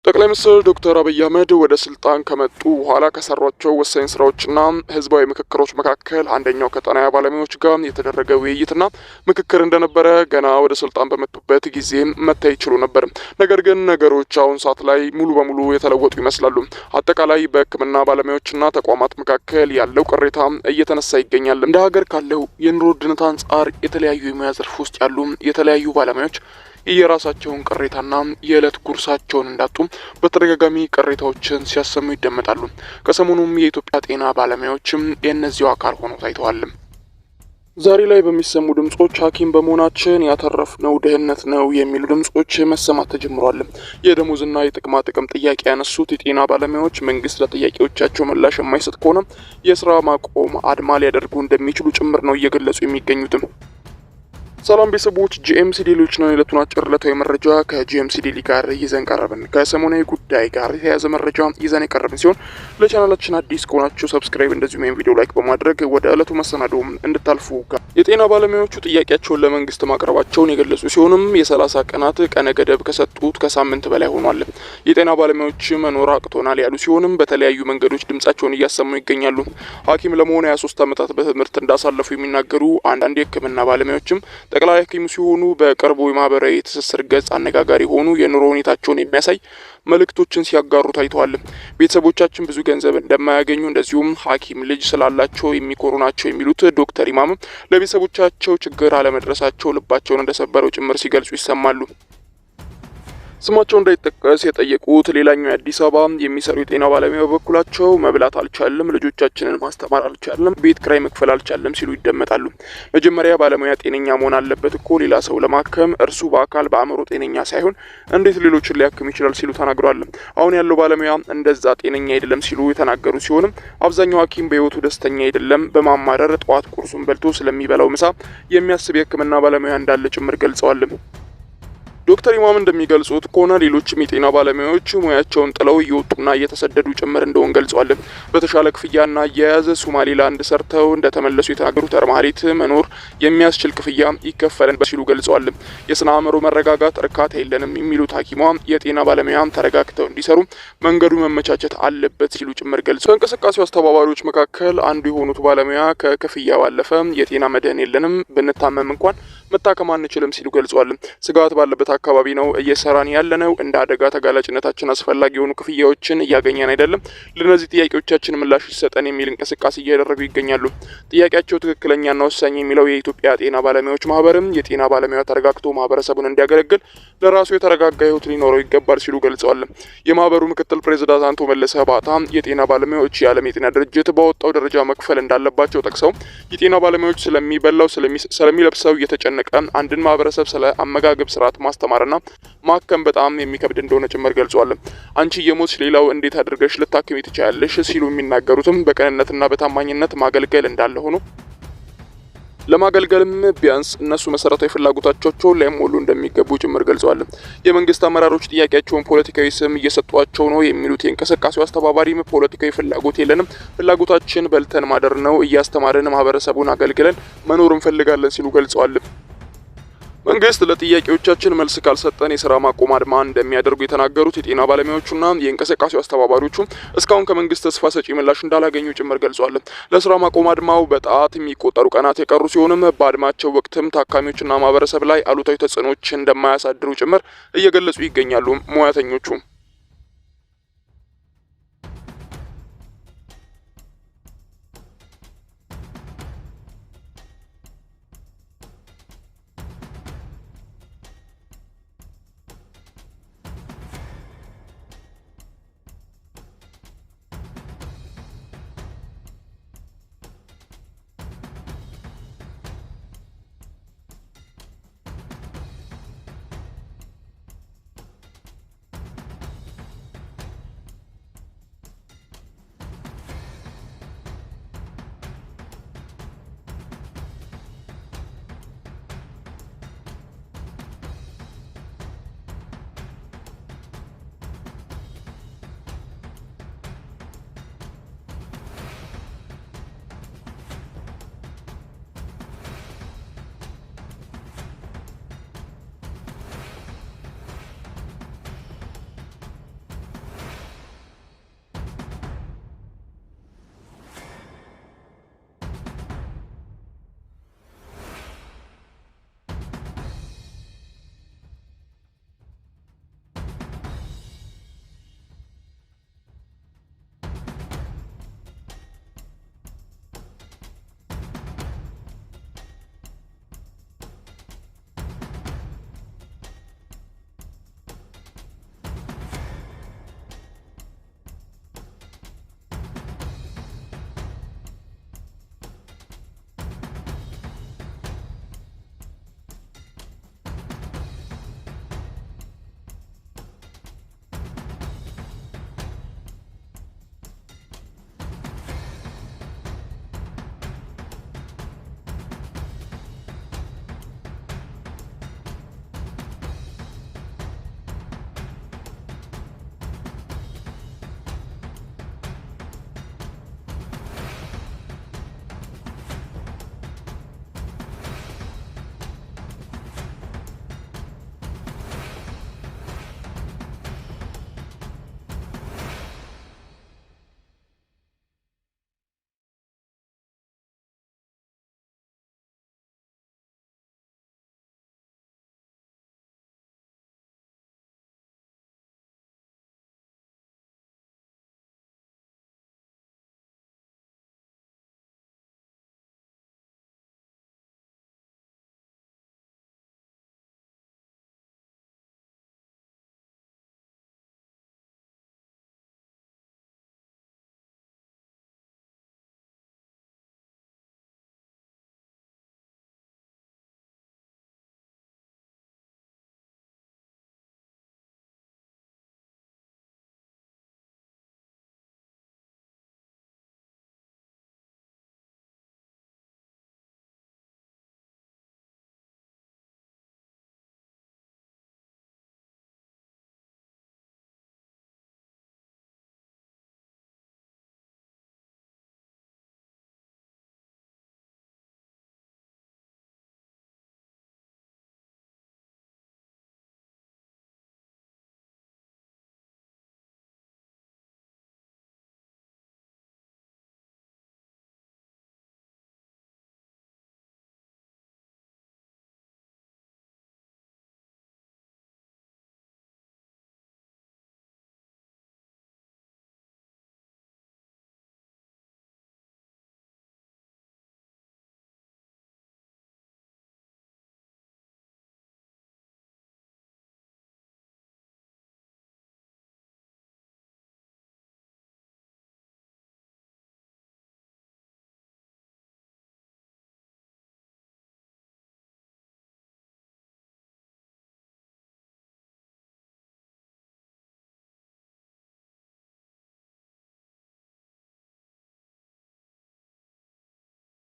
ጠቅላይ ሚኒስትር ዶክተር አብይ አህመድ ወደ ስልጣን ከመጡ በኋላ ከሰሯቸው ወሳኝ ስራዎችና ህዝባዊ ምክክሮች መካከል አንደኛው ከጤና ባለሙያዎች ጋር የተደረገ ውይይትና ምክክር እንደነበረ ገና ወደ ስልጣን በመጡበት ጊዜ መታይ ይችሉ ነበር። ነገር ግን ነገሮች አሁን ሰዓት ላይ ሙሉ በሙሉ የተለወጡ ይመስላሉ። አጠቃላይ በሕክምና ባለሙያዎችና ተቋማት መካከል ያለው ቅሬታ እየተነሳ ይገኛል። እንደ ሀገር ካለው የኑሮ ውድነት አንጻር የተለያዩ የሙያ ዘርፍ ውስጥ ያሉ የተለያዩ ባለሙያዎች የራሳቸውን ቅሬታና የዕለት ጉርሳቸውን እንዳጡ በተደጋጋሚ ቅሬታዎችን ሲያሰሙ ይደመጣሉ። ከሰሞኑም የኢትዮጵያ ጤና ባለሙያዎችም የእነዚሁ አካል ሆነው ታይተዋል። ዛሬ ላይ በሚሰሙ ድምጾች ሐኪም በመሆናችን ያተረፍነው ድህነት ነው የሚሉ ድምጾች መሰማት ተጀምሯል። የደሞዝና የጥቅማ ጥቅም ጥያቄ ያነሱት የጤና ባለሙያዎች መንግስት ለጥያቄዎቻቸው ምላሽ የማይሰጥ ከሆነ የስራ ማቆም አድማ ሊያደርጉ እንደሚችሉ ጭምር ነው እየገለጹ የሚገኙትም። ሰላም ቤተሰቦች፣ ጂኤምሲ ዴሊዎች ነው። የዕለቱን አጭር ዕለታዊ መረጃ ከጂኤምሲ ዴሊ ጋር ይዘን ቀረብን። ከሰሞናዊ ጉዳይ ጋር የተያያዘ መረጃ ይዘን የቀረብን ሲሆን ለቻናላችን አዲስ ከሆናችሁ ሰብስክራይብ፣ እንደዚሁም ይህን ቪዲዮ ላይክ በማድረግ ወደ ዕለቱ መሰናዶ እንድታልፉ። የጤና ባለሙያዎቹ ጥያቄያቸውን ለመንግስት ማቅረባቸውን የገለጹ ሲሆንም የ30 ቀናት ቀነ ገደብ ከሰጡት ከሳምንት በላይ ሆኗል። የጤና ባለሙያዎች መኖር አቅቶናል ያሉ ሲሆንም በተለያዩ መንገዶች ድምጻቸውን እያሰሙ ይገኛሉ። ሐኪም ለመሆን 23 ዓመታት በትምህርት እንዳሳለፉ የሚናገሩ አንዳንድ የሕክምና ባለሙያዎችም ጠቅላይ ሐኪም ሲሆኑ በቅርቡ የማህበራዊ ትስስር ገጽ አነጋጋሪ ሆኑ የኑሮ ሁኔታቸውን የሚያሳይ መልእክቶችን ሲያጋሩ ታይተዋል። ቤተሰቦቻችን ብዙ ገንዘብ እንደማያገኙ እንደዚሁም ሐኪም ልጅ ስላላቸው የሚኮሩ ናቸው የሚሉት ዶክተር ኢማም ለቤተሰቦቻቸው ችግር አለመድረሳቸው ልባቸውን እንደሰበረው ጭምር ሲገልጹ ይሰማሉ። ስማቸው እንዳይጠቀስ የጠየቁት ሌላኛው የአዲስ አበባ የሚሰሩ የጤና ባለሙያ በበኩላቸው መብላት አልቻለም፣ ልጆቻችንን ማስተማር አልቻለም፣ ቤት ክራይ መክፈል አልቻለም ሲሉ ይደመጣሉ። መጀመሪያ ባለሙያ ጤነኛ መሆን አለበት እኮ ሌላ ሰው ለማከም፣ እርሱ በአካል በአእምሮ ጤነኛ ሳይሆን እንዴት ሌሎችን ሊያክም ይችላል ሲሉ ተናግረዋል። አሁን ያለው ባለሙያ እንደዛ ጤነኛ አይደለም ሲሉ የተናገሩ ሲሆንም አብዛኛው ሐኪም በህይወቱ ደስተኛ አይደለም፣ በማማረር ጠዋት ቁርሱን በልቶ ስለሚበላው ምሳ የሚያስብ የሕክምና ባለሙያ እንዳለ ጭምር ገልጸዋል። ዶክተር ኢማም እንደሚገልጹት ከሆነ ሌሎችም የጤና ባለሙያዎች ሙያቸውን ጥለው እየወጡና እየተሰደዱ ጭምር እንደሆን ገልጸዋል። በተሻለ ክፍያና አያያዝ ሶማሌላንድ ሰርተው እንደተመለሱ የተናገሩት ተርማሪት መኖር የሚያስችል ክፍያ ይከፈለን ሲሉ ገልጸዋል። የስነ አእምሮ መረጋጋት እርካታ የለንም የሚሉት ሐኪሟ የጤና ባለሙያ ተረጋግተው እንዲሰሩ መንገዱ መመቻቸት አለበት ሲሉ ጭምር ገልጸዋል። ከእንቅስቃሴው አስተባባሪዎች መካከል አንዱ የሆኑት ባለሙያ ከክፍያ ባለፈ የጤና መድህን የለንም፣ ብንታመም እንኳን መታከም አንችልም ሲሉ ገልጸዋል። ስጋት ባለበት አካባቢ ነው እየሰራን ያለነው። እንደ አደጋ ተጋላጭነታችን አስፈላጊ የሆኑ ክፍያዎችን እያገኘን አይደለም። ለነዚህ ጥያቄዎቻችን ምላሽ ይሰጠን የሚል እንቅስቃሴ እያደረጉ ይገኛሉ። ጥያቄያቸው ትክክለኛና ወሳኝ የሚለው የኢትዮጵያ ጤና ባለሙያዎች ማህበርም የጤና ባለሙያ ተረጋግቶ ማህበረሰቡን እንዲያገለግል ለራሱ የተረጋጋ ህይወት ሊኖረው ይገባል ሲሉ ገልጸዋል። የማህበሩ ምክትል ፕሬዝዳንት አቶ መለሰ ባታ የጤና ባለሙያዎች የዓለም የጤና ድርጅት ባወጣው ደረጃ መክፈል እንዳለባቸው ጠቅሰው የጤና ባለሙያዎች ስለሚበላው ስለሚለብሰው እየተጨነቀ አንድን ማህበረሰብ ስለ አመጋገብ ስርዓት ማስተማርና ማከም በጣም የሚከብድ እንደሆነ ጭምር ገልጿል። አንቺ የሞትሽ ሌላው እንዴት አድርገሽ ልታከሚ ትችያለሽ ሲሉ የሚናገሩትም በቅንነትና በታማኝነት ማገልገል እንዳለ ሆኖ ለማገልገልም ቢያንስ እነሱ መሰረታዊ ፍላጎታቸውን ሊያሟሉ እንደሚገቡ ጭምር ገልጸዋል። የመንግስት አመራሮች ጥያቄያቸውን ፖለቲካዊ ስም እየሰጧቸው ነው የሚሉት የእንቅስቃሴው አስተባባሪም ፖለቲካዊ ፍላጎት የለንም፣ ፍላጎታችን በልተን ማደር ነው፣ እያስተማርን ማህበረሰቡን አገልግለን መኖር እንፈልጋለን ሲሉ ገልጸዋል። መንግስት ለጥያቄዎቻችን መልስ ካልሰጠን የስራ ማቆም አድማ እንደሚያደርጉ የተናገሩት የጤና ባለሙያዎቹና የእንቅስቃሴው አስተባባሪዎቹ እስካሁን ከመንግስት ተስፋ ሰጪ ምላሽ እንዳላገኙ ጭምር ገልጿል። ለስራ ማቆም አድማው በጣት የሚቆጠሩ ቀናት የቀሩ ሲሆንም በአድማቸው ወቅትም ታካሚዎችና ማህበረሰብ ላይ አሉታዊ ተጽዕኖዎች እንደማያሳድሩ ጭምር እየገለጹ ይገኛሉ ሙያተኞቹ።